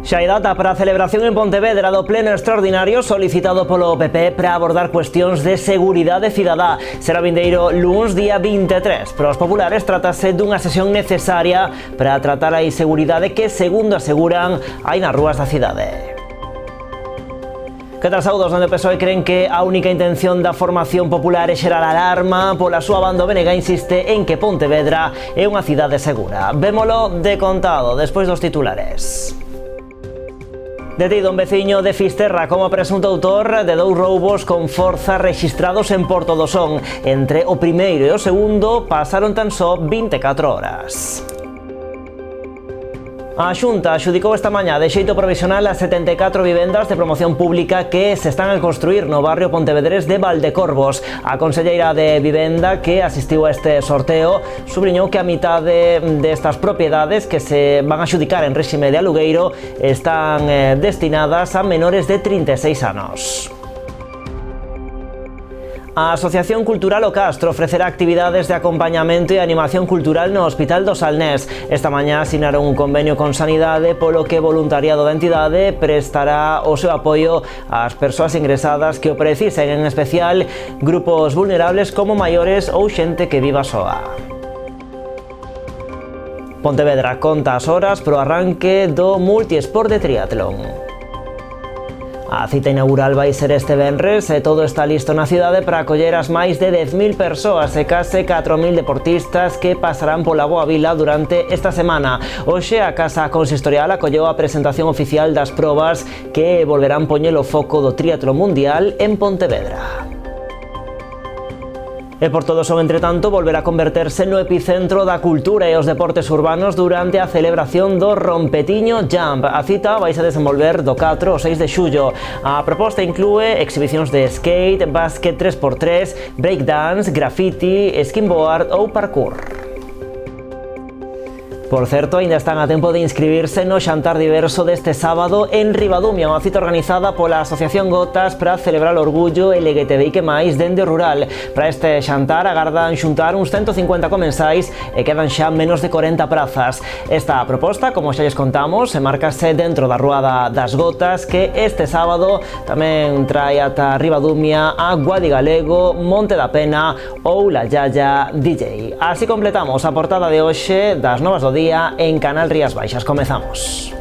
Xa hai data para a celebración en Pontevedra do pleno extraordinario solicitado polo PP para abordar cuestións de seguridade cidadá. Será vindeiro luns día 23. Para os populares trátase dunha sesión necesaria para tratar a inseguridade que, segundo aseguran, hai nas rúas da cidade. Que tal, saudos? Onde o PSOE creen que a única intención da formación popular é xerar alarma. Pola súa banda, o BNG insiste en que Pontevedra é unha cidade segura. Vémolo de contado despois dos titulares. Detido un veciño de Fisterra como presunto autor de 2 roubos con forza rexistrados en Porto do Son. Entre o primeiro e o segundo pasaron tan só 24 horas. A Xunta adxudicou esta mañá de xeito provisional as 74 vivendas de promoción pública que se están a construir no barrio pontevedrés de Valdecorvos. A conselleira de Vivenda, que asistiu a este sorteo, subliñou que a mitade destas propiedades que se van a adxudicar en réxime de alugueiro están destinadas a menores de 36 anos. A Asociación Cultural O Castro ofrecerá actividades de acompañamento e animación cultural no Hospital do Salnés. Esta mañá asinaron un convenio con Sanidade polo que voluntariado da entidade prestará o seu apoio ás persoas ingresadas que o precisen, en especial grupos vulnerables como maiores ou xente que viva soa. Pontevedra conta as horas pro arranque do multiesport de triatlón. A cita inaugural vai ser este venres e todo está listo na cidade para acoller as máis de 10.000 persoas e case 4.000 deportistas que pasarán pola Boa Vila durante esta semana. Hoxe a Casa Consistorial acolleu a presentación oficial das probas que volverán poñer o foco do triatlón mundial en Pontevedra. E Porto do Son, entretanto, volverá a converterse no epicentro da cultura e os deportes urbanos durante a celebración do Rompetiño Jump. A cita vai se desenvolver do 4 ao 6 de xullo. A proposta inclúe exhibicións de skate, básquet 3x3, breakdance, graffiti, skimboard ou parkour. Por certo, aínda están a tempo de inscribirse no xantar diverso deste sábado en Ribadumia, unha cita organizada pola Asociación Gotas para celebrar o orgullo LGTBI+ dende o rural. Para este xantar agardan xuntar uns 150 comensais e quedan xa menos de 40 prazas. Esta proposta, como xa lles contamos, enmárcase dentro da Rúa das Gotas, que este sábado tamén trae ata Ribadumia a Guadi Galego, Monte da Pena ou La Yaya DJ. Así completamos a portada de hoxe das Novas do Día en Canal Rías Baixas. Comezamos.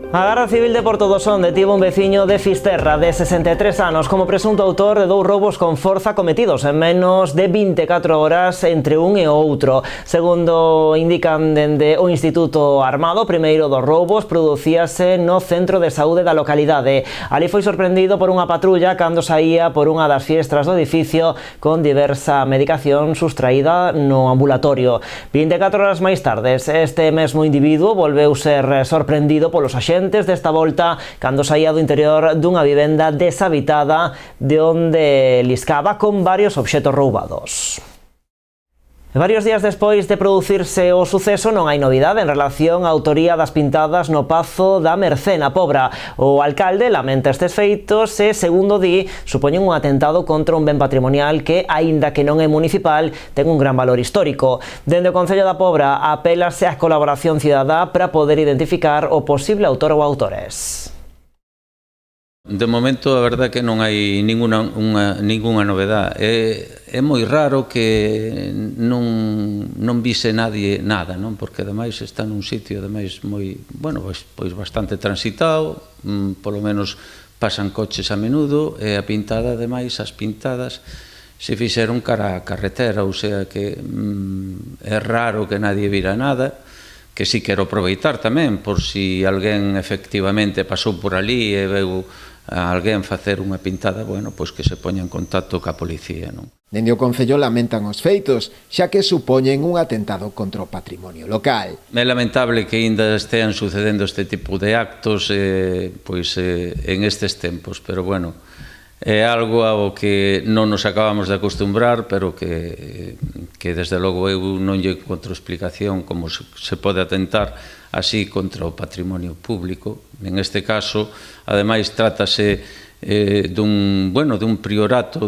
A Garda Civil de Porto do Son detivo un veciño de Fisterra de 63 anos como presunto autor de 2 roubos con forza cometidos en menos de 24 horas entre un e outro. Segundo indican dende o Instituto Armado, o primeiro dos roubos producíase no centro de saúde da localidade. Ali foi sorprendido por unha patrulla cando saía por unha das fiestras do edificio con diversa medicación sustraída no ambulatorio. 24 horas máis tarde, este mesmo individuo volveu ser sorprendido polos axentes desta volta cando saía do interior dunha vivenda deshabitada de onde liscaba con varios obxetos roubados. Varios días despois de producirse o suceso non hai novidade en relación á autoría das pintadas no Pazo da Mercé na Pobra. O alcalde lamenta estes feitos e, segundo di, supoñen un atentado contra un ben patrimonial que, aínda que non é municipal, ten un gran valor histórico. Dende o Concello da Pobra apélase á colaboración cidadá para poder identificar o posible autor ou autores. De momento, a verdade é que non hai ningunha novedade. É moi raro que non vise nadie nada, non? Porque ademais está nun sitio ademais moi, bueno, pois bastante transitado, polo menos pasan coches a menudo, e a pintada, ademais, as pintadas se fixeron cara a carretera, ou sea que é raro que nadie vira nada, que si quero aproveitar tamén, por si alguén efectivamente pasou por ali e veu a alguén facer unha pintada, bueno, pois que se poña en contacto ca policía, non? Dende o Concello lamentan os feitos, xa que supoñen un atentado contra o patrimonio local. É lamentable que ainda estean sucedendo este tipo de actos en estes tempos, pero bueno, é algo ao que non nos acabamos de acostumbrar, pero que desde logo eu non lle encontro explicación como se pode atentar así contra o patrimonio público. En este caso, ademais, trátase dun priorato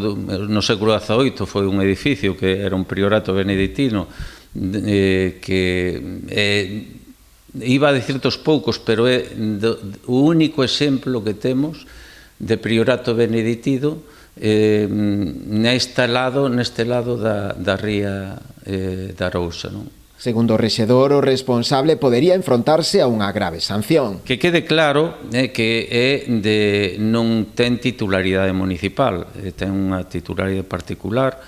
no século XVIII, foi un edificio que era un priorato beneditino que iba a dicir dos poucos, pero é o único exemplo que temos de priorato beneditino neste lado da ría da Arousa, non? Segundo o rexedor, o responsable podería enfrontarse a unha grave sanción. Que quede claro que non ten titularidade municipal, ten unha titularidade particular.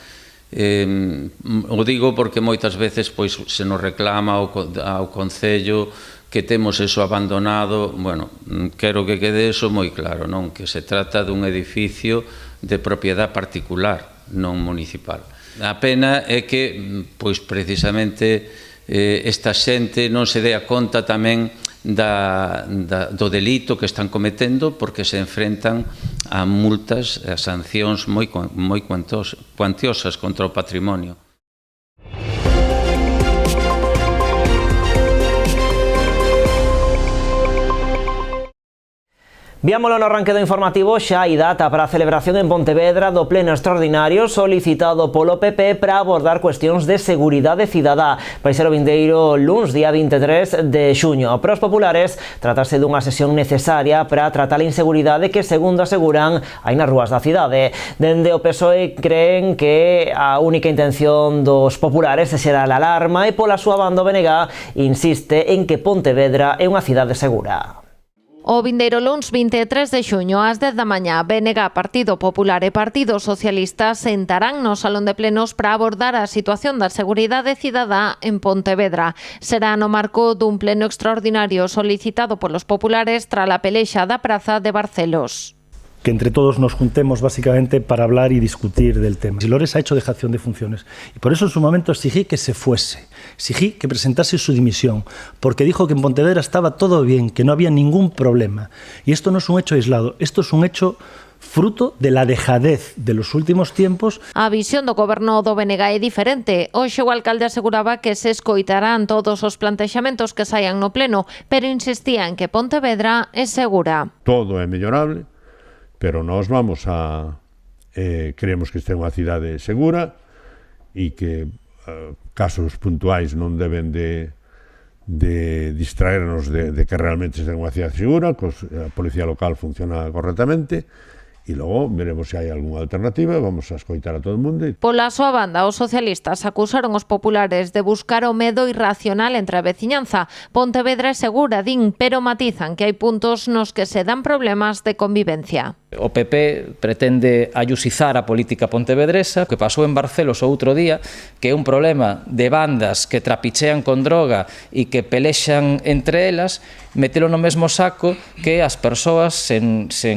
O digo porque moitas veces se nos reclama ao Concello que temos eso abandonado. Bueno, quero que quede eso moi claro, non? Que se trata dun edificio de propiedade particular, non municipal. A pena é que, pois precisamente, esta xente non se dea conta tamén do delito que están cometendo, porque se enfrentan a multas, a sancións moi cuantiosas contra o patrimonio. Viámolo no arranque do informativo, xa hai data para a celebración en Pontevedra do pleno extraordinario solicitado polo PP para abordar cuestións de seguridade cidadá. Vai ser o vindeiro luns, día 23 de xuño. Para os populares, tratase dunha sesión necesaria para tratar a inseguridade que, segundo aseguran, hai nas rúas da cidade. Dende o PSOE creen que a única intención dos populares é xerar a alarma e pola súa banda o BNG insiste en que Pontevedra é unha cidade segura. O vindeiro luns 23 de xuño ás 10 da mañá, BNG, Partido Popular e Partido Socialista sentarán no Salón de Plenos para abordar a situación da seguridade cidadá en Pontevedra. Será no marco dun pleno extraordinario solicitado polos populares tras a pelexa da Praza de Barcelos. Que entre todos nos juntemos básicamente para hablar y discutir del tema. Lores ha hecho dejación de funciones y por eso en su momento exigí que se fuese, exigí que presentase su dimisión, porque dijo que en Pontevedra estaba todo bien, que no había ningún problema. Y esto no es un hecho aislado, esto es un hecho fruto de la dejadez de los últimos tiempos. A visión do goberno do BNG é diferente. Hoxe o alcalde aseguraba que se escoitarán todos os plantexamentos que saian no pleno, pero insistía en que Pontevedra é segura. Todo é mellorable, pero nós vamos a... creemos que esta é unha cidade segura e que casos puntuais non deben de distraernos de que realmente esta é unha cidade segura, que a policía local funciona correctamente, e logo veremos se hai algunha alternativa, vamos a escoitar a todo o mundo. Pola súa banda, os socialistas acusaron os populares de buscar o medo irracional entre a veciñanza. Pontevedra é segura, din, pero matizan que hai puntos nos que se dan problemas de convivencia. O PP pretende ayusizar a política pontevedresa, que pasou en Barcelos o outro día, que é un problema de bandas que trapichean con droga e que pelexan entre elas, metelo no mesmo saco que as persoas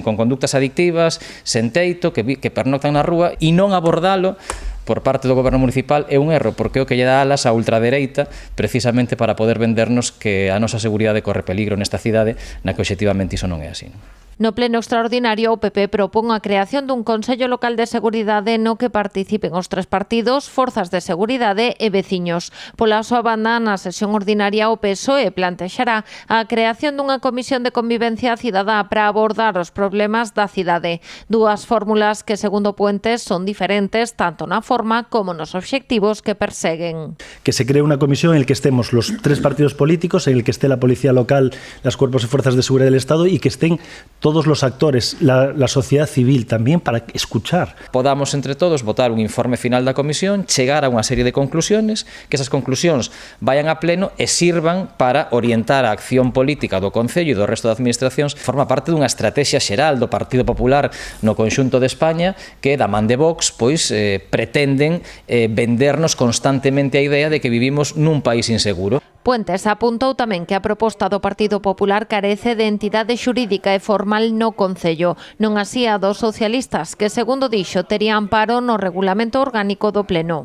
con conductas adictivas, sen teito, que pernoctan na rúa, e non abordalo por parte do goberno municipal é un erro, porque é o que lle dá alas á ultradereita precisamente para poder vendernos que a nosa seguridade corre peligro nesta cidade, na que obxectivamente iso non é así. No pleno extraordinario, o PP propón a creación dun Consello Local de Seguridade no que participen os tres partidos, forzas de seguridade e veciños. Pola súa banda, na sesión ordinaria, o PSOE plantexará a creación dunha comisión de convivencia cidadá para abordar os problemas da cidade. Dúas fórmulas que, segundo Puentes, son diferentes tanto na forma como nos obxectivos que perseguen. Que se cree una comisión en la que estemos los tres partidos políticos, en el que esté la policía local, los cuerpos y fuerzas de seguridad del Estado y que estén todos los actores, la sociedad civil también, para escuchar. Podamos entre todos votar un informe final da comisión, chegar a unha serie de conclusiones, que esas conclusións vayan a pleno e sirvan para orientar a acción política do Concello e do resto das administracións. Forma parte dunha estrategia xeral do Partido Popular no conxunto de España que, da man de Vox, pois pretenden vendernos constantemente a idea de que vivimos nun país inseguro. Puentes apuntou tamén que a proposta do Partido Popular carece de entidade xurídica e formal no Concello, non así a dos socialistas, que, segundo dixo, terían amparo no regulamento orgánico do Pleno.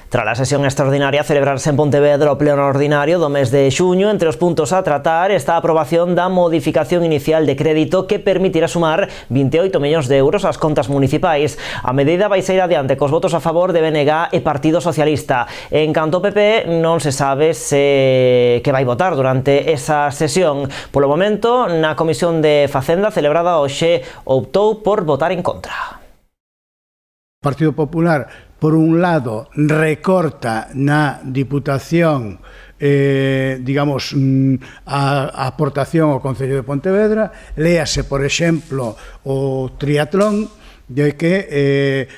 Tras a sesión extraordinaria celebrarse en Pontevedra o pleno ordinario do mes de xuño, entre os puntos a tratar está a aprobación da modificación inicial de crédito que permitirá sumar 28 millóns de euros ás contas municipais. A medida vai sair adiante cos votos a favor de BNG e Partido Socialista. En canto ao PP non se sabe que vai votar durante esa sesión. Polo momento, na Comisión de Facenda celebrada hoxe optou por votar en contra. O Partido Popular, por un lado, recorta na Diputación digamos, a aportación ao Concello de Pontevedra, léase, por exemplo, o triatlón, de que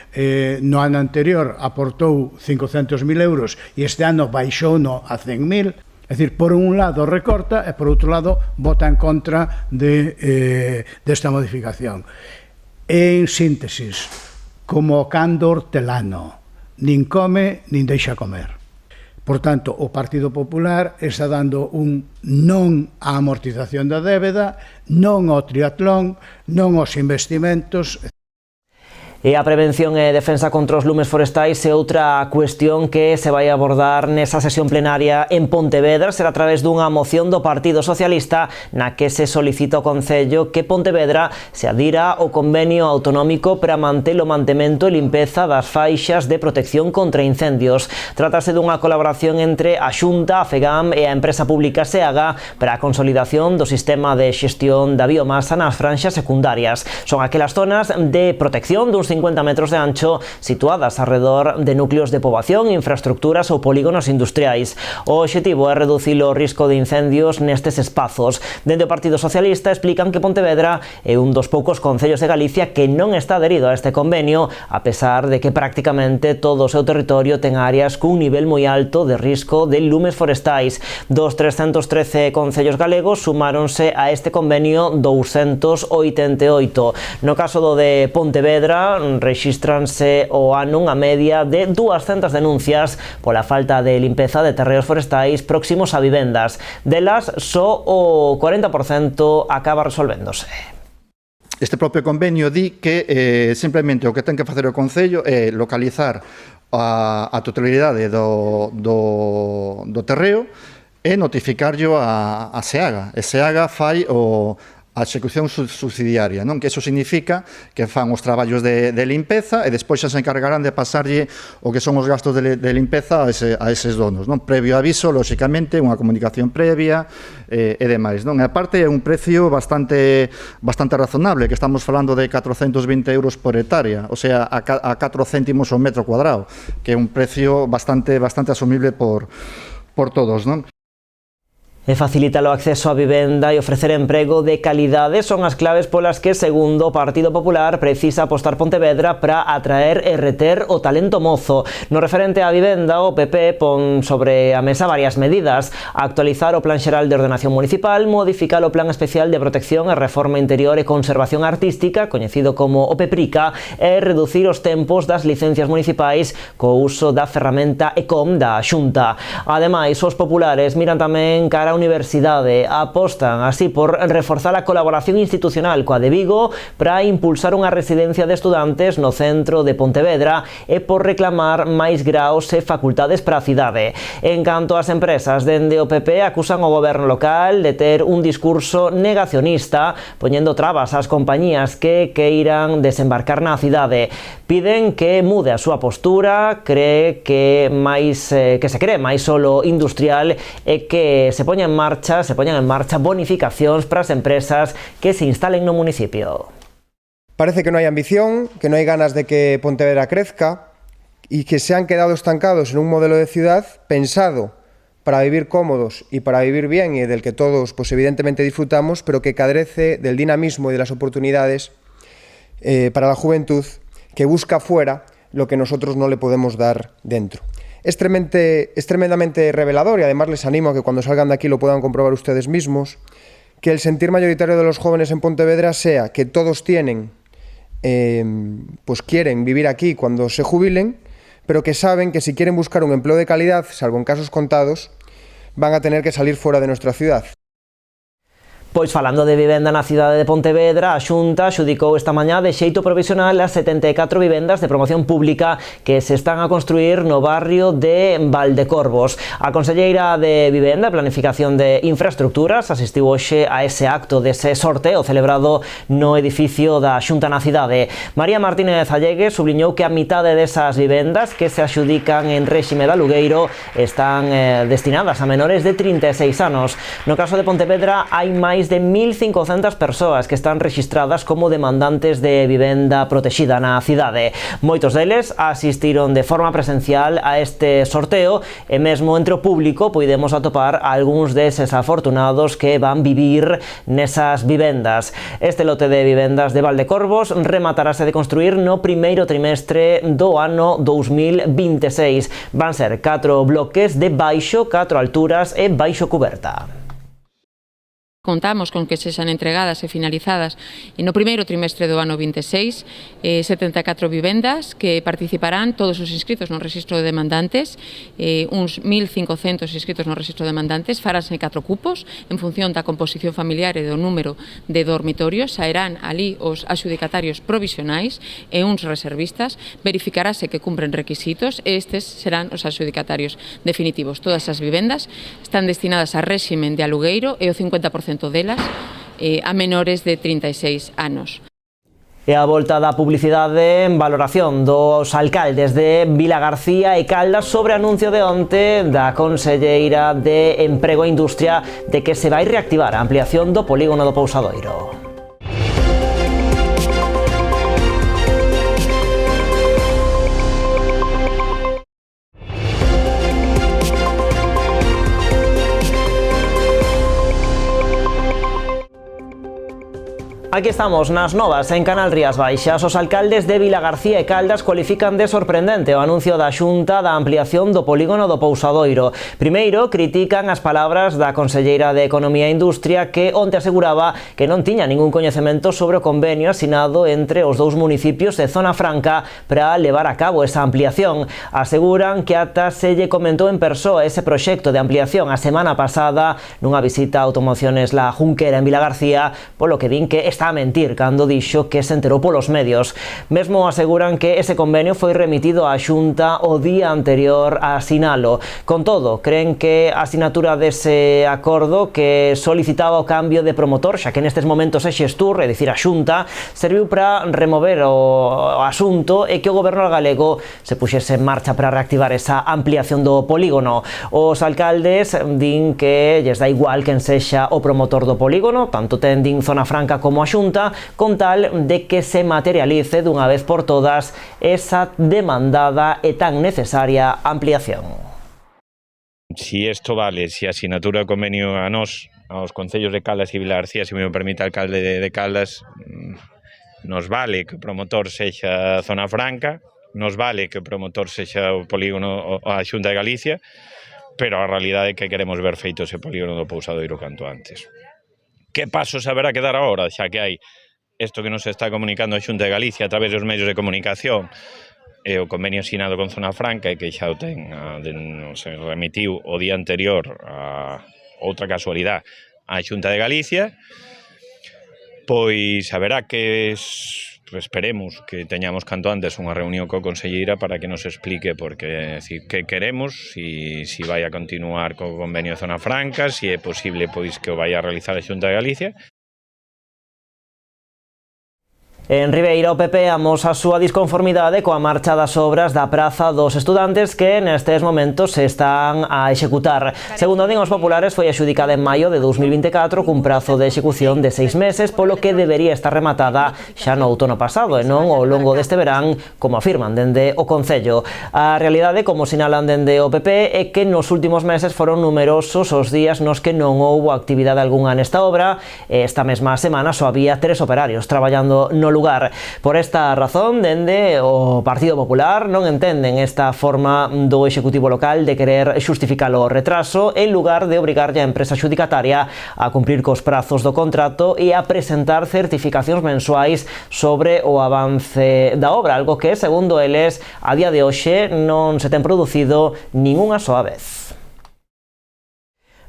no ano anterior aportou 500.000 euros e este ano baixou a 100.000. É dicir, por un lado recorta e por outro lado vota en contra desta modificación. En síntesis, como o cando hortelano, nin come nin deixa comer. Por tanto, o Partido Popular está dando un non á amortización da débeda, non ao triatlón, non aos investimentos. E a prevención e defensa contra os lumes forestais é outra cuestión que se vai abordar nesa sesión plenaria en Pontevedra. Será a través dunha moción do Partido Socialista na que se solicita ao Concello que Pontevedra se adira ao convenio autonómico para manter o mantemento e limpeza das faixas de protección contra incendios. Trátase dunha colaboración entre a Xunta, a FEGAM e a empresa pública SEAGA para a consolidación do sistema de xestión da biomasa nas franxas secundarias. Son aquelas zonas de protección duns 50 metros de ancho situadas alrededor de núcleos de poboación, infraestructuras ou polígonos industriais. O obxectivo é reducir o risco de incendios nestes espazos. Dende o Partido Socialista explican que Pontevedra é un dos poucos concellos de Galicia que non está adherido a este convenio, a pesar de que prácticamente todo o seu territorio ten áreas cun nivel moi alto de risco de lumes forestais. Dos 313 concellos galegos sumáronse a este convenio 288. No caso do de Pontevedra, rexístranse o ano unha media de 200 denuncias pola falta de limpeza de terreos forestais próximos a vivendas. Delas, só o 40% acaba resolvéndose. Este propio convenio di que simplemente o que ten que facer o Concello é localizar a totalidade do terreo e notificarlo a SEAGA. E SEAGA fai a execución subsidiaria, non? Que eso significa que fan os traballos de limpeza e despois xa se encargarán de pasarlle o que son os gastos de limpeza a eses donos, non? Previo aviso, lóxicamente, unha comunicación previa e demais, non? E aparte é un precio bastante razonable, que estamos falando de 420 euros por hectárea, o sea, a 4 céntimos ao metro cuadrado, que é un precio bastante asumible por todos, non? E facilitar o acceso á vivenda e ofrecer emprego de calidade son as claves polas que, segundo o Partido Popular, precisa apostar Pontevedra para atraer e reter o talento mozo. No referente á vivenda, o PP pon sobre a mesa varias medidas: actualizar o Plan Xeral de Ordenación Municipal, modificar o Plan Especial de Protección e Reforma Interior e Conservación Artística, coñecido como o PEPRICA, e reducir os tempos das licencias municipais co uso da ferramenta ECOM da Xunta. Ademais, os populares miran tamén cara a universidade, apostan así por reforzar a colaboración institucional coa de Vigo para impulsar unha residencia de estudantes no centro de Pontevedra e por reclamar máis graos e facultades para a cidade. En canto ás empresas, dende o PP acusan o goberno local de ter un discurso negacionista, poñendo trabas ás compañías que queiran desembarcar na cidade. Piden que mude a súa postura, cree que se cree máis solo industrial e que se poñan en marcha bonificacións para as empresas que se instalen no municipio. Parece que no hay ambición, que no hay ganas de que Pontevedra crezca y que se han quedado estancados en un modelo de ciudad pensado para vivir cómodos y para vivir bien y del que todos pues evidentemente disfrutamos, pero que carece del dinamismo y de las oportunidades para la juventud, que busca fuera lo que nosotros no le podemos dar dentro. Es tremendamente revelador, y además les animo a que cuando salgan de aquí lo puedan comprobar ustedes mismos, que el sentir mayoritario de los jóvenes en Pontevedra sea que todos quieren vivir aquí cuando se jubilen, pero que saben que si quieren buscar un empleo de calidad, salvo en casos contados, van a tener que salir fuera de nuestra ciudad. Pois falando de vivenda na cidade de Pontevedra, a Xunta xudicou esta mañá de xeito provisional as 74 vivendas de promoción pública que se están a construir no barrio de Valdecorvos. A conselleira de Vivenda e Planificación de Infraestructuras asistiu hoxe a ese acto dese sorteo celebrado no edificio da Xunta na cidade. María Martínez Allegue subliñou que a mitade desas vivendas que se axudican en réxime de alugueiro están destinadas a menores de 36 anos. No caso de Pontevedra hai máis de 1.500 persoas que están rexistradas como demandantes de vivenda protexida na cidade. Moitos deles asistiron de forma presencial a este sorteo e mesmo entre o público poidemos atopar algúns deses afortunados que van vivir nesas vivendas. Este lote de vivendas de Valdecorvos rematarase de construir no primeiro trimestre do ano 2026. Van ser 4 bloques de baixo, 4 alturas e baixo cuberta. Contamos con que sexan entregadas e finalizadas no primeiro trimestre do ano 26 74 vivendas que participarán todos os inscritos no rexistro de demandantes, uns 1.500 inscritos no rexistro de demandantes, faránse 4 cupos en función da composición familiar e do número de dormitorios, saerán ali os axudicatarios provisionais e uns reservistas, verificarase que cumpren requisitos e estes serán os axudicatarios definitivos. Todas as vivendas están destinadas a réximen de alugueiro e o 50% delas a menores de 36 anos. E a volta da publicidade en valoración dos alcaldes de Vilagarcía e Caldas sobre anuncio de onte da conselleira de Emprego e Industria de que se vai reactivar a ampliación do polígono do Pousadoiro. Aquí estamos nas novas en Canal Rías Baixas. Os alcaldes de Vilagarcía e Caldas cualifican de sorprendente o anuncio da Xunta da ampliación do polígono do Pousadoiro. Primeiro, critican as palabras da conselleira de Economía e Industria que onte aseguraba que non tiña ningún coñecemento sobre o convenio asinado entre os dous municipios de Zona Franca para levar a cabo esa ampliación. Aseguran que ata se lle comentou en persoa ese proxecto de ampliación a semana pasada nunha visita a Automociones La Junquera en Vilagarcía, polo que din que está a mentir cando dixo que se enterou polos medios. Mesmo aseguran que ese convenio foi remitido á Xunta o día anterior a asinalo. Con todo, creen que a asinatura dese acordo que solicitaba o cambio de promotor, xa que nestes momentos é Xestur, é dicir, a Xunta, serviu para remover o asunto e que o goberno galego se puxese en marcha para reactivar esa ampliación do polígono. Os alcaldes din que lles dá igual quen sexa o promotor do polígono, tanto ten din Zona Franca como a Xunta, con tal de que se materialice dunha vez por todas esa demandada e tan necesaria ampliación. Si isto vale, si a asignatura do convenio a nós, aos concellos de Caldas e Vilagarcía, se me permite alcalde de Caldas, nos vale que o promotor sexa a Zona Franca, nos vale que o promotor sexa o polígono a Xunta de Galicia, pero a realidade é que queremos ver feito ese polígono do Pousadoiro canto antes. Que pasos haberá que dar agora, xa que hai isto que nos está comunicando a Xunta de Galicia a través dos medios de comunicación e o convenio asinado con Zona Franca e que xa o ten, se remitiu o día anterior a outra casualidade a Xunta de Galicia, pois haberá que esperemos que teñamos canto antes unha reunión coa conselleira para que nos explique porque que queremos, si vai a continuar co convenio de Zona Franca, si é posible pois que o vai a realizar a Xunta de Galicia. En Ribeira, o PP amosa a súa disconformidade coa marcha das obras da Praza dos Estudantes que nestes momentos se están a executar. Segundo din os populares, foi adxudicada en maio de 2024 cun prazo de execución de 6 meses, polo que debería estar rematada xa no outono pasado e non ao longo deste verán, como afirman dende o Concello. A realidade, como sinalan dende o PP, é que nos últimos meses foron numerosos os días nos que non houbo actividade algunha nesta obra e esta mesma semana só había 3 operarios traballando no lugar. Por esta razón, dende o Partido Popular non entenden esta forma do Executivo local de querer xustificar o retraso en lugar de obrigarlle a empresa xudicataria a cumprir cos prazos do contrato e a presentar certificacións mensuais sobre o avance da obra, algo que, segundo eles, a día de hoxe non se ten producido ningunha soa vez.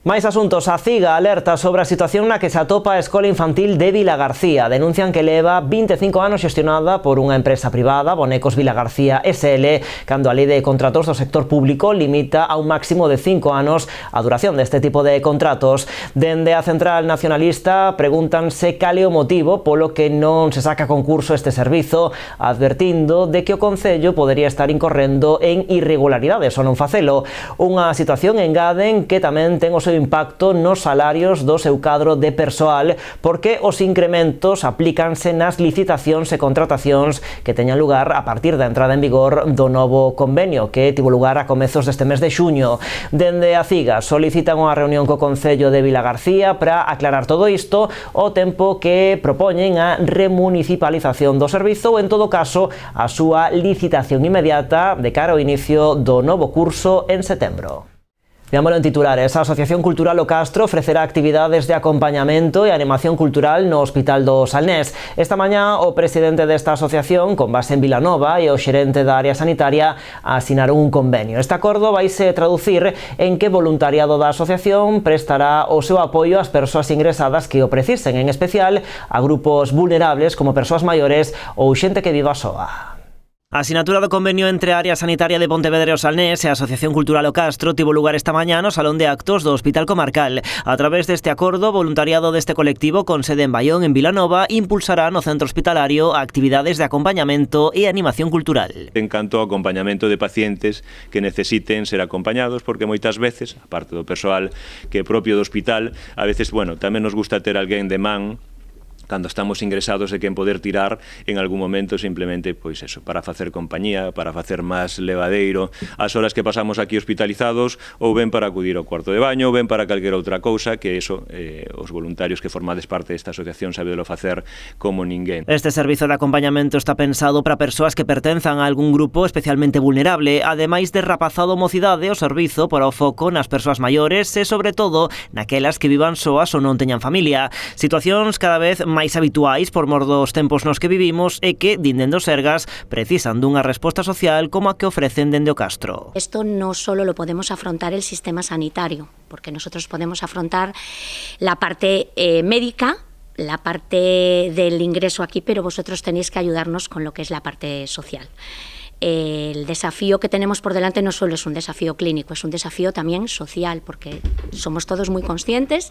Máis asuntos. A CIGA alerta sobre a situación na que se atopa a Escola Infantil de Vilagarcía. Denuncian que leva 25 anos xestionada por unha empresa privada, Bonecos Vilagarcía SL, cando a lei de contratos do sector público limita a un máximo de 5 anos a duración deste tipo de contratos. Dende a Central Nacionalista pregúntanse cal é o motivo polo que non se saca a concurso este servizo, advertindo de que o Concello podería estar incorrendo en irregularidades ao non facelo. Unha situación, engaden, que tamén ten o seu impacto nos salarios do seu cadro de persoal, porque os incrementos aplícanse nas licitacións e contratacións que teñan lugar a partir da entrada en vigor do novo convenio que tivo lugar a comezos deste mes de xuño. Dende a CIGA solicitan unha reunión co Concello de Vilagarcía para aclarar todo isto, ao tempo que propoñen a remunicipalización do servizo ou, en todo caso, a súa licitación inmediata de cara ao inicio do novo curso en setembro. Veámoslo en titulares. A Asociación Cultural O Castro ofrecerá actividades de acompañamento e animación cultural no Hospital do Salnés. Esta mañá o presidente desta asociación, con base en Vilanova, e o xerente da área sanitaria asinaron un convenio. Este acordo vaise traducir en que voluntariado da asociación prestará o seu apoio ás persoas ingresadas que o precisen, en especial a grupos vulnerables como persoas maiores ou xente que viva soa. A asinatura do convenio entre a área sanitaria de Pontevedra e o Salnés e a Asociación Cultural O Castro tivo lugar esta mañá no Salón de Actos do Hospital Comarcal. A través deste acordo, o voluntariado deste colectivo con sede en Baión, en Vilanova, impulsará no centro hospitalario actividades de acompañamento e animación cultural. En canto ao acompañamento de pacientes que necesiten ser acompañados, porque moitas veces, a parte do persoal que é propio do hospital, a veces, tamén nos gusta ter alguén de man cando estamos ingresados e quen poder tirar en algún momento simplemente, para facer compañía, para facer máis levadeiro as horas que pasamos aquí hospitalizados, ou ben para acudir ao cuarto de baño, ou ben para calquera outra cousa, que os voluntarios que formades parte desta asociación sabedelo facer como ninguén. Este servizo de acompañamento está pensado para persoas que pertenzan a algún grupo especialmente vulnerable, ademais de rapazado mocidade, o servizo para o foco nas persoas maiores e, sobre todo, naquelas que vivan soas ou non teñan familia. Situacións cada vez máis habituais por mor dos tempos nos que vivimos e que, denden do Sergas, precisan dunha resposta social como a que ofrecen dende o Castro. Esto no solo lo podemos afrontar el sistema sanitario, porque nosotros podemos afrontar la parte médica, la parte del ingreso aquí, pero vosotros tenéis que ayudarnos con lo que es la parte social. El desafío que tenemos por delante no solo es un desafío clínico, es un desafío también social, porque somos todos muy conscientes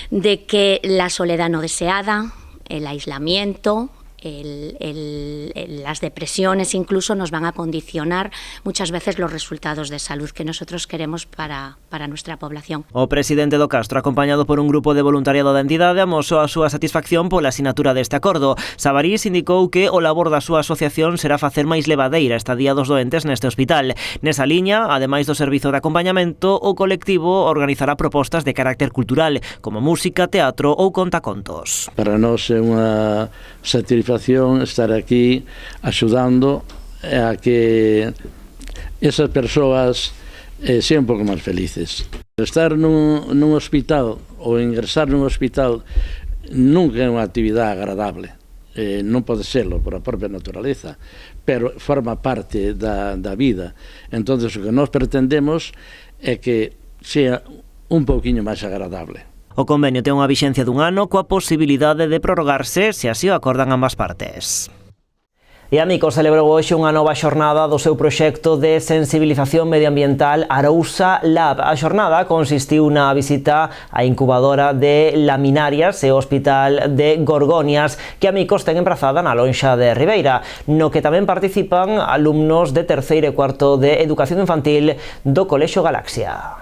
de que la soledad no deseada, el aislamiento, las depresiones incluso nos van a condicionar muchas veces los resultados de salud que nosotros queremos para nuestra población. O presidente do Castro, acompañado por un grupo de voluntariado da entidade, amosou a súa satisfacción pola asinatura deste acordo. Sabarís indicou que o labor da súa asociación será facer máis levadeira a estadía dos doentes neste hospital. Nesa liña, ademais do servizo de acompañamento, o colectivo organizará propostas de carácter cultural, como música, teatro ou contacontos. Para nós é unha satisfacción estar aquí axudando a que esas persoas sean un pouco máis felices. Estar nun hospital ou ingresar nun hospital nunca é unha actividade agradable. Non pode serlo por a propia naturaleza, pero forma parte da vida. Entón, o que nós pretendemos é que sea un pouquiño máis agradable. O convenio ten unha vixencia dun ano coa posibilidade de prorrogarse se así o acordan ambas partes. E a Mico celebrou hoxe unha nova xornada do seu proxecto de sensibilización medioambiental Arousa Lab. A xornada consistiu na visita á incubadora de laminarias e o Hospital de Gorgonias que a Micos ten emprazada na lonxa de Ribeira, no que tamén participan alumnos de terceiro e cuarto de Educación Infantil do Colexio Galaxia.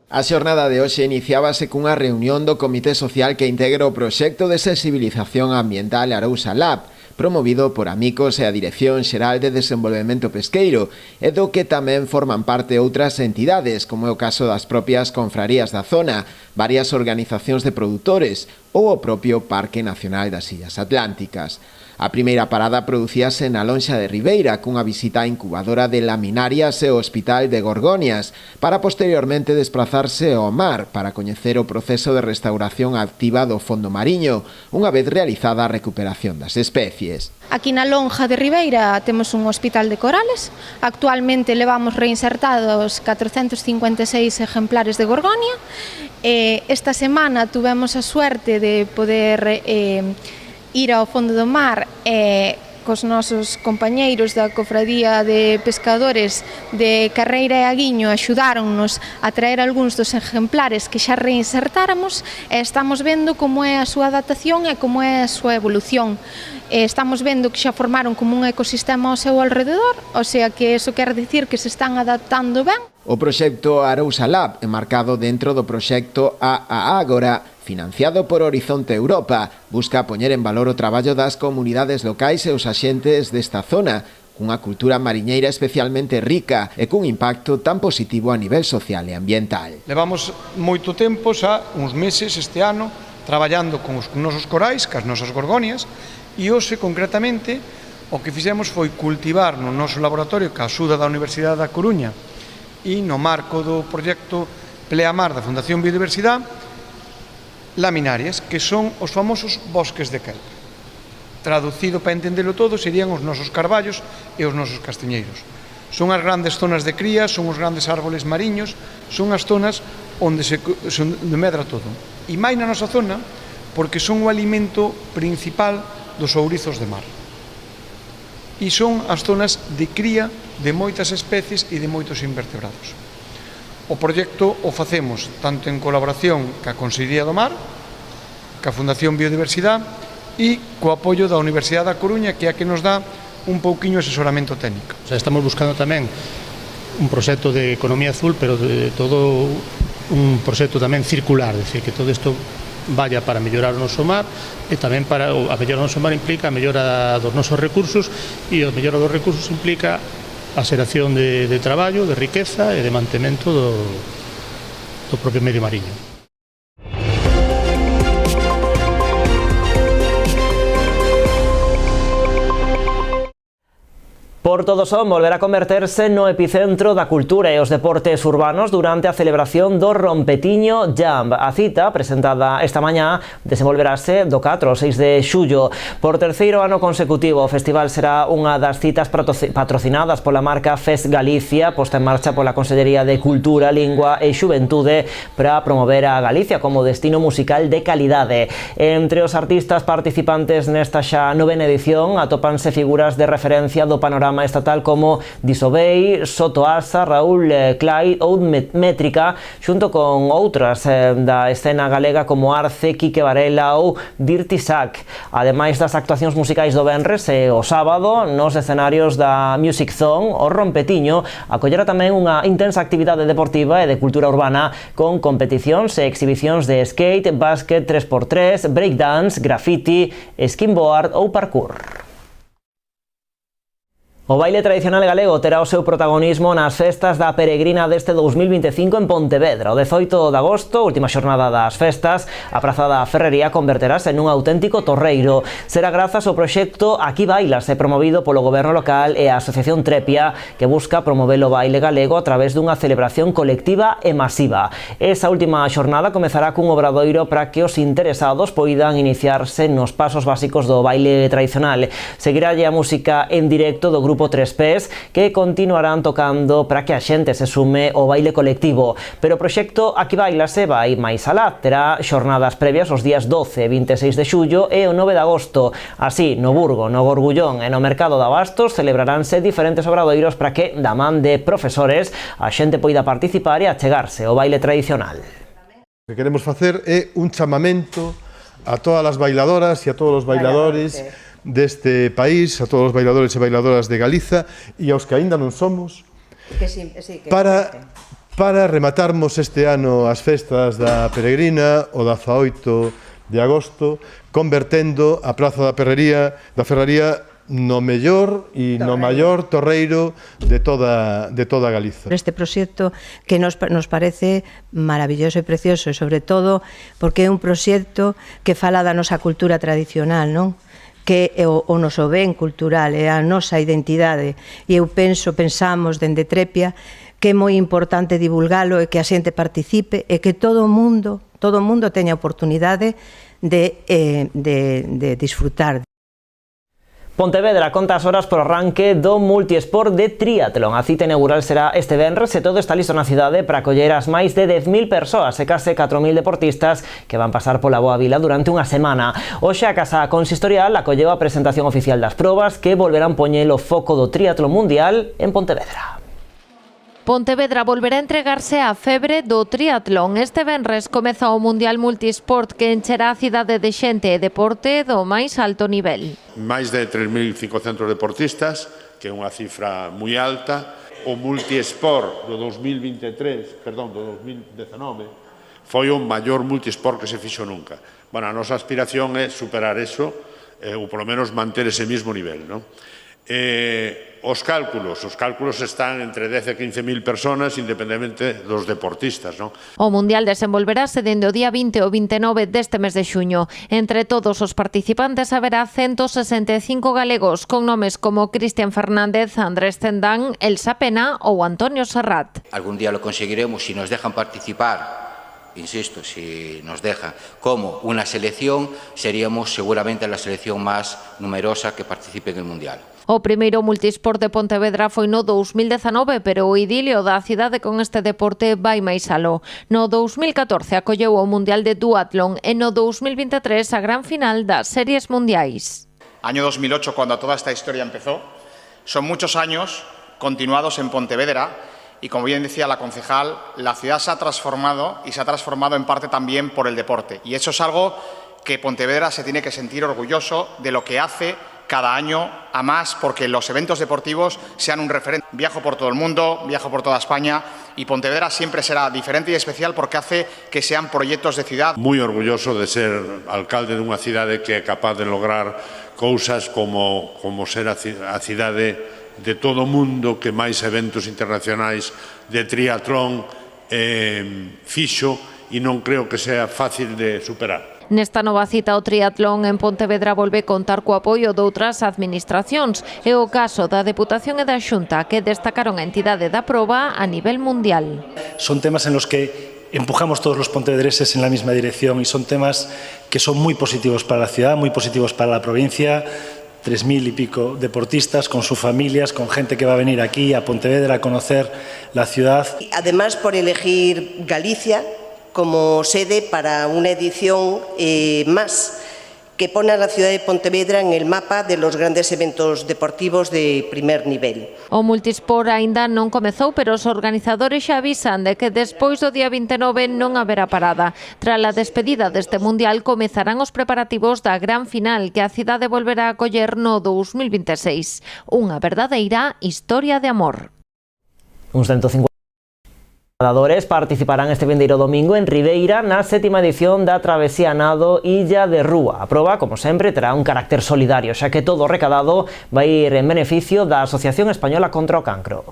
A xornada de hoxe iniciábase cunha reunión do Comité Social que integra o proxecto de sensibilización ambiental Arousa Lab, promovido por Amicos e a Dirección Xeral de Desenvolvemento Pesqueiro, e do que tamén forman parte outras entidades, como é o caso das propias confrarías da zona, varias organizacións de produtores, ou o propio Parque Nacional das Illas Atlánticas. A primeira parada producíase na Lonxa de Ribeira cunha visita á incubadora de laminarias e o Hospital de Gorgonias para posteriormente desplazarse ao mar para coñecer o proceso de restauración activa do fondo mariño unha vez realizada a recuperación das especies. Aquí na Lonxa de Ribeira temos un hospital de corales. Actualmente levamos reinsertados 456 ejemplares de Gorgonia. Esta semana tuvemos a suerte de poder ir ao fondo do mar cos nosos compañeiros da Cofradía de Pescadores de Carreira e Aguiño axudáronnos a traer algúns dos ejemplares que xa reinsertáramos e estamos vendo como é a súa adaptación e como é a súa evolución. Estamos vendo que xa formaron como un ecosistema ao seu alrededor, o sea que eso quer dicir que se están adaptando ben. O proxecto Arousa Lab, enmarcado dentro do proxecto A Ágora, financiado por Horizonte Europa, busca poñer en valor o traballo das comunidades locais e os axentes desta zona, cunha cultura mariñeira especialmente rica e cun impacto tan positivo a nivel social e ambiental. Levamos moito tempo, xa uns meses este ano, traballando con os nosos corais, cas nosas gorgonias, e hoxe, concretamente, o que fixemos foi cultivar no noso laboratorio, ca axuda da Universidade da Coruña, e no marco do proxecto Pleamar da Fundación Biodiversidade, laminarias, que son os famosos bosques de kelp. Traducido para entendelo todo, serían os nosos carballos e os nosos castiñeiros. Son as grandes zonas de cría, son os grandes árboles mariños, son as zonas onde se medra todo. E máis na nosa zona, porque son o alimento principal dos ourizos de mar. E son as zonas de cría de moitas especies e de moitos invertebrados. O proxecto o facemos tanto en colaboración ca Consellería do Mar, ca Fundación Biodiversidade e co apoio da Universidade da Coruña, que é a que nos dá un pouquiño asesoramento técnico. Estamos buscando tamén un proxecto de economía azul, pero de todo un proxecto tamén circular, é dicir, que todo isto vaya para mellorar o noso mar e tamén para a mellorar o noso mar implica a mellora dos nosos recursos e a mellora dos recursos implica a xeración de traballo, de riqueza e de mantemento do propio medio mariño. Porto do Son volverá a converterse no epicentro da cultura e os deportes urbanos durante a celebración do Rompetiño Jam. A cita, presentada esta mañá, desenvolverase do 4 ao 6 de xullo. Por terceiro ano consecutivo, o festival será unha das citas patrocinadas pola marca Fest Galicia, posta en marcha pola Consellería de Cultura, Lingua e Xuventude para promover a Galicia como destino musical de calidade. Entre os artistas participantes nesta xa novena edición atópanse figuras de referencia do panorama estatal como Disobey, Soto Asa, Raúl Clyde ou Métrica, xunto con outras da escena galega como Arce, Quique Varela ou Dirty Sack. Ademais das actuacións musicais do venres e o sábado, nos escenarios da Music Zone, o Rompetiño acollerá tamén unha intensa actividade deportiva e de cultura urbana con competicións e exhibicións de skate, básquet, 3x3, breakdance, graffiti, skimboard ou parkour. O baile tradicional galego terá o seu protagonismo nas festas da Peregrina deste 2025 en Pontevedra. O 18 de agosto, última xornada das festas, a Praza da Ferrería converterase nun auténtico torreiro. Será grazas ao proxecto Aquí Bailase, promovido polo Goberno local e a Asociación Trepia, que busca promover o baile galego a través dunha celebración colectiva e masiva. Esa última xornada comezará cun obradoiro para que os interesados poidan iniciarse nos pasos básicos do baile tradicional. Seguiralle a música en directo do grupo Tres Pés, que continuarán tocando para que a xente se sume ao baile colectivo. Pero o proxecto Aquí Bailase vai máis alá. Terá xornadas previas os días 12 e 26 de xullo e o 9 de agosto. Así, no Burgo, no Gorgullón e no Mercado de Abastos celebraránse diferentes obradoiros para que, da man de profesores, a xente poida participar e achegarse ao baile tradicional. O que queremos facer é un chamamento a todas as bailadoras e a todos os bailadores deste país, a todos os bailadores e bailadoras de Galiza e aos que aínda non somos, para rematarmos este ano as festas da Peregrina o 18 de agosto, convertendo a Praza da Ferrería no mellor e no maior torreiro de toda Galiza. Este proxecto que nos parece maravilloso e precioso, e sobre todo porque é un proxecto que fala da nosa cultura tradicional, non? Que é o noso ben cultural, é a nosa identidade, e eu pensamos dende Trepia que é moi importante divulgalo e que a xente participe e que todo o mundo teña oportunidade de disfrutar. Pontevedra conta as horas por arranque do multiesport de triatlón. A cita inaugural será este venres e todo está listo na cidade para acoller as máis de 10.000 persoas e case 4.000 deportistas que van pasar pola Boa Vila durante unha semana. Hoxe a Casa Consistorial acolleu a presentación oficial das probas que volverán poñer o foco do triatlón mundial en Pontevedra. Pontevedra volverá a entregarse á febre do triatlón. Este venres comeza o Mundial Multisport que encherá a cidade de xente e deporte do máis alto nivel. Máis de 3.500 deportistas, que é unha cifra moi alta. O Multisport do 2019 foi o maior multisport que se fixo nunca. Bueno, a nosa aspiración é superar eso, ou polo menos manter ese mismo nivel, non? Os cálculos están entre 10 e 15.000 personas independentemente dos deportistas, non? O Mundial desenvolverase dende o día 20 ao 29 deste mes de xuño. Entre todos os participantes haberá 165 galegos con nomes como Cristian Fernández, Andrés Cendán, Elsa Pena ou Antonio Serrat. Algún día lo conseguiremos si nos dejan participar. Insisto, si nos deja como una selección, seríamos seguramente la selección más numerosa que participe en el Mundial. O primeiro multisport de Pontevedra foi no 2019, pero o idilio da cidade con este deporte vai máis aló. No 2014 acolleu o Mundial de Duatlón e no 2023 a gran final das Series Mundiais. Año 2008, cuando toda esta historia empezó, son muchos años continuados en Pontevedra y, como bien decía la concejal, la ciudad se ha transformado y se ha transformado en parte también por el deporte. Y eso es algo que Pontevedra se tiene que sentir orgulloso de lo que hace cada año a más, porque los eventos deportivos sean un referente. Viajo por todo el mundo, viajo por toda España y Pontevedra siempre será diferente y especial porque hace que sean proyectos de ciudad. Moi orgulloso de ser alcalde dunha cidade que é capaz de lograr cousas como ser a cidade de todo o mundo que máis eventos internacionais de triatlón fixo, e non creo que sea fácil de superar. Nesta nova cita o triatlón en Pontevedra volve contar co apoio doutras administracións. É o caso da Deputación e da Xunta, que destacaron a entidade da proba a nivel mundial. Son temas en los que empujamos todos los pontevedreses en la misma dirección y son temas que son muy positivos para la ciudad, muy positivos para la provincia. 3.000 y pico deportistas con sus familias, con gente que va a venir aquí a Pontevedra a conocer la ciudad. Además, por elegir Galicia como sede para una edición más que pone a la ciudad de Pontevedra en el mapa de los grandes eventos deportivos de primer nivel. O multisport aínda non comezou, pero os organizadores xa avisan de que despois do día 29 non haberá parada. Tras a despedida deste mundial comezarán os preparativos da gran final que a cidade volverá a acoller no 2026. Unha verdadeira historia de amor. Uns 150 nadadores participarán este vindeiro domingo en Ribeira na 7ª edición da Travesía Nado Illa de Rúa. A proba, como sempre, terá un carácter solidario, xa que todo o recadado vai ir en beneficio da Asociación Española contra o Cancro.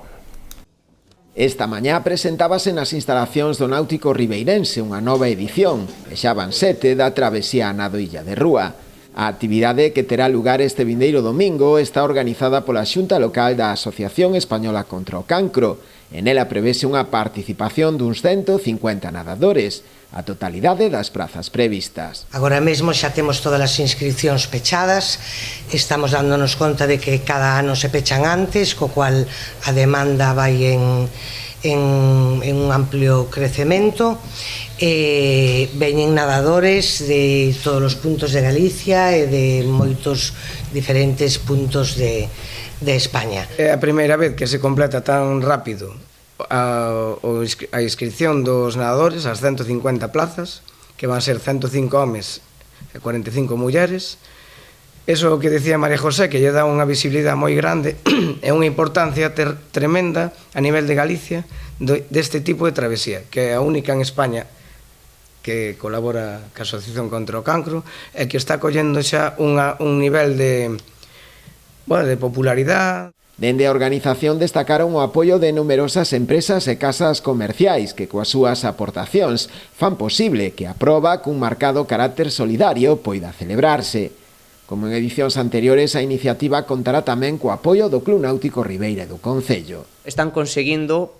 Esta mañá presentábase nas instalacións do Náutico Ribeirense unha nova edición, e xa van 7 da Travesía Nado Illa de Rúa. A actividade que terá lugar este vindeiro domingo está organizada pola Xunta Local da Asociación Española contra o Cancro. En ela prevese unha participación duns 150 nadadores, a totalidade das prazas previstas. Agora mesmo xa temos todas as inscripcións pechadas, estamos dándonos conta de que cada ano se pechan antes, co cual a demanda vai en un amplio crecemento. Veñen nadadores de todos os puntos de Galicia e de moitos diferentes puntos de España. É a primeira vez que se completa tan rápido a inscripción dos nadadores, as 150 plazas, que van ser 105 homes e 45 mulleres. Eso que decía María José, que lle dá unha visibilidade moi grande e unha importancia tremenda a nivel de Galicia deste tipo de travesía, que é a única en España que colabora ca Asociación contra o Cancro e que está collendo xa un nivel de de popularidade. Dende a organización destacaron o apoio de numerosas empresas e casas comerciais que coas súas aportacións fan posible que a proba cun marcado carácter solidario poida celebrarse. Como en edicións anteriores, a iniciativa contará tamén co apoio do Club Náutico Ribeira do Concello. Están conseguindo,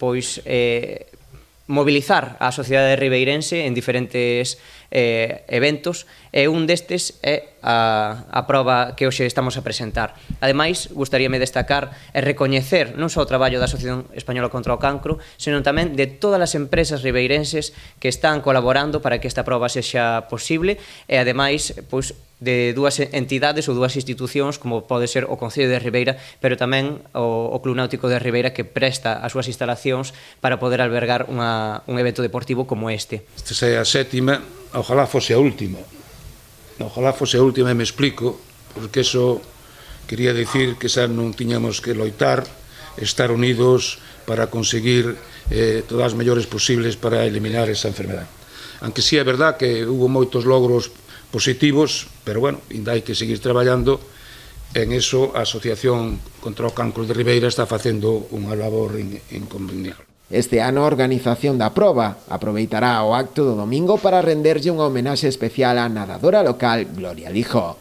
mobilizar a sociedade ribeirense en diferentes eventos e un destes é a proba que hoxe estamos a presentar. Ademais, gustaríame destacar e recoñecer non só o traballo da Asociación Española contra o Cancro, senón tamén de todas as empresas ribeirenses que están colaborando para que esta proba sexa posible e ademais, de dúas entidades ou dúas institucións como pode ser o Concello de Ribeira, pero tamén o Club Náutico de Ribeira que presta as súas instalacións para poder albergar un evento deportivo como este. Esta é a sétima, ojalá fose a última. Ojalá fose a última e me explico, porque eso quería dicir que xa non tiñamos que loitar, estar unidos para conseguir todas as mellores posibles para eliminar esa enfermedade. Aunque sí é verdad que hubo moitos logros positivos, pero bueno, ainda hai que seguir traballando en eso. A Asociación contra o Cancro de Ribeira está facendo unha labor inconvenible. Este ano a organización da proba aproveitará o acto do domingo para renderlle unha homenaxe especial á nadadora local Gloria Lijo.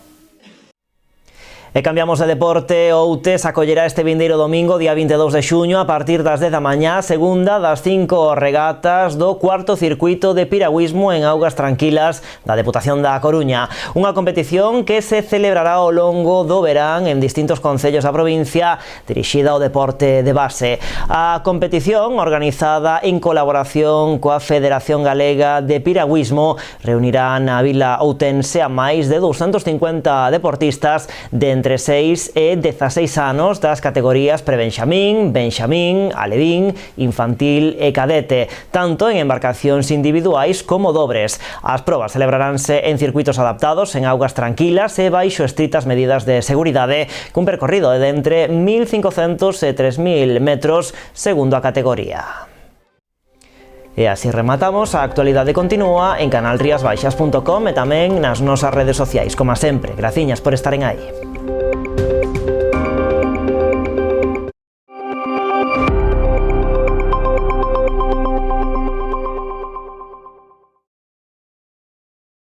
E cambiamos de deporte. Outes acollerá este vindeiro domingo, día 22 de xuño, a partir das 10 da mañá, segunda das 5 regatas do cuarto circuito de piragüismo en augas tranquilas da Deputación da Coruña. Unha competición que se celebrará ao longo do verán en distintos concellos da provincia, dirixida ao deporte de base. A competición, organizada en colaboración coa Federación Galega de Piragüismo, reunirá na vila outense a máis de 250 deportistas de entre 6 e 16 anos das categorías prebenxamín, benxamín, alevín, infantil e cadete, tanto en embarcacións individuais como dobres. As probas celebraránse en circuitos adaptados, en augas tranquilas e baixo estritas medidas de seguridade, cun percorrido de entre 1.500 e 3.000 metros segundo a categoría. E así rematamos. A actualidade continúa en canalriasbaixas.com e tamén nas nosas redes sociais. Como sempre, graciñas por estaren aí.